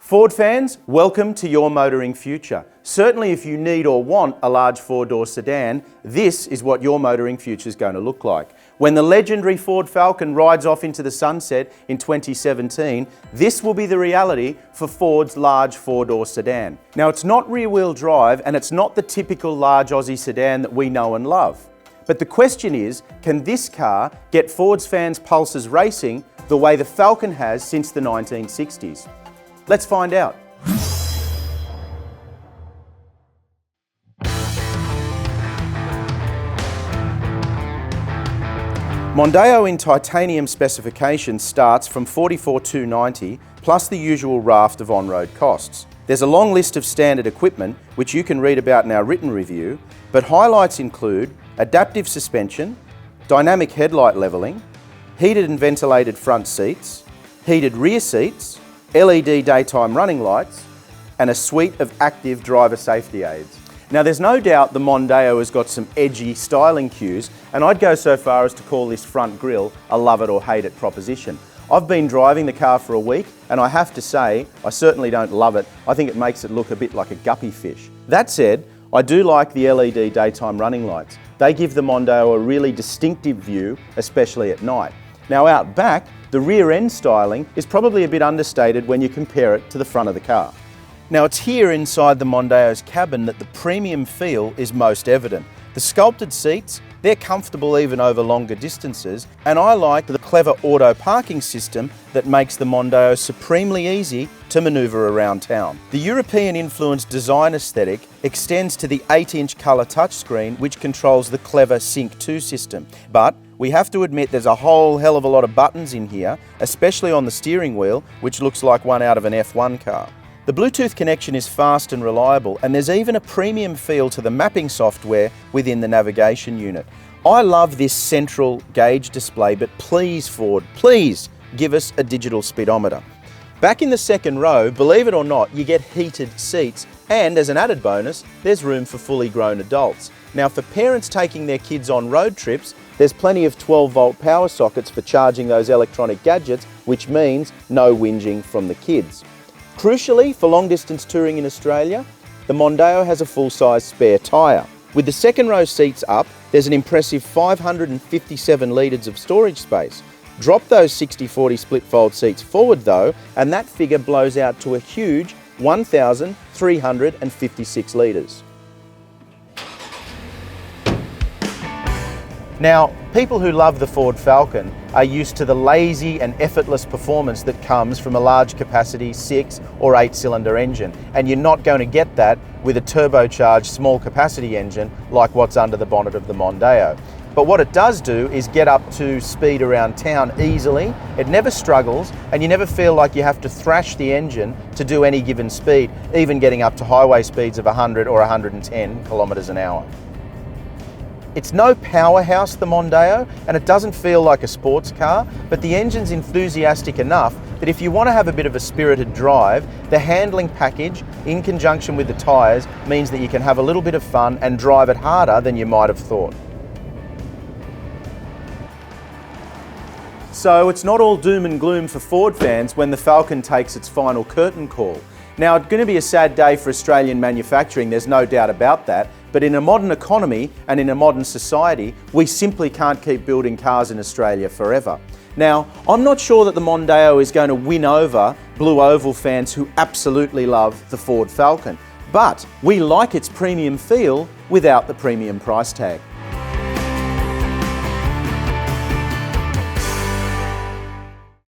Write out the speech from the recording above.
Ford fans, welcome to your motoring future. Certainly if you need or want a large four-door sedan, this is what your motoring future is going to look like. When the legendary Ford Falcon rides off into the sunset in 2017, this will be the reality for Ford's large four-door sedan. Now, it's not rear-wheel drive and it's not the typical large Aussie sedan that we know and love. But the question is, can this car get Ford's fans' pulses racing the way the Falcon has since the 1960s? Let's find out. Mondeo in titanium specification starts from $44,290 plus the usual raft of on-road costs. There's a long list of standard equipment which you can read about in our written review, but highlights include adaptive suspension, dynamic headlight levelling, heated and ventilated front seats, heated rear seats, LED daytime running lights, and a suite of active driver safety aids. Now, there's no doubt the Mondeo has got some edgy styling cues, and I'd go so far as to call this front grille a love it or hate it proposition. I've been driving the car for a week, and I have to say, I certainly don't love it. I think it makes it look a bit like a guppy fish. That said, I do like the LED daytime running lights. They give the Mondeo a really distinctive view, especially at night. Now, out back, the rear end styling is probably a bit understated when you compare it to the front of the car. Now, it's here inside the Mondeo's cabin that the premium feel is most evident. The sculpted seats, they're comfortable even over longer distances, and I like the clever auto parking system that makes the Mondeo supremely easy to manoeuvre around town. The European-influenced design aesthetic extends to the 8-inch colour touchscreen which controls the clever Sync 2 system. But we have to admit there's a whole hell of a lot of buttons in here, especially on the steering wheel, which looks like one out of an F1 car. The Bluetooth connection is fast and reliable, and there's even a premium feel to the mapping software within the navigation unit. I love this central gauge display, but please Ford, please give us a digital speedometer. Back in the second row, believe it or not, you get heated seats, and as an added bonus, there's room for fully grown adults. Now, for parents taking their kids on road trips, there's plenty of 12-volt power sockets for charging those electronic gadgets, which means no whinging from the kids. Crucially, for long-distance touring in Australia, the Mondeo has a full-size spare tyre. With the second row seats up, there's an impressive 557 litres of storage space. Drop those 60-40 split-fold seats forward though, and that figure blows out to a huge 1,356 litres. Now, people who love the Ford Falcon are used to the lazy and effortless performance that comes from a large capacity 6 or 8-cylinder engine, and you're not going to get that with a turbocharged small capacity engine like what's under the bonnet of the Mondeo. But what it does do is get up to speed around town easily, it never struggles, and you never feel like you have to thrash the engine to do any given speed, even getting up to highway speeds of 100 or 110 kilometres an hour. It's no powerhouse, the Mondeo, and it doesn't feel like a sports car, but the engine's enthusiastic enough that if you want to have a bit of a spirited drive, the handling package in conjunction with the tyres means that you can have a little bit of fun and drive it harder than you might have thought. So it's not all doom and gloom for Ford fans when the Falcon takes its final curtain call. Now, it's going to be a sad day for Australian manufacturing, there's no doubt about that, but in a modern economy and in a modern society, we simply can't keep building cars in Australia forever. Now, I'm not sure that the Mondeo is going to win over Blue Oval fans who absolutely love the Ford Falcon, but we like its premium feel without the premium price tag.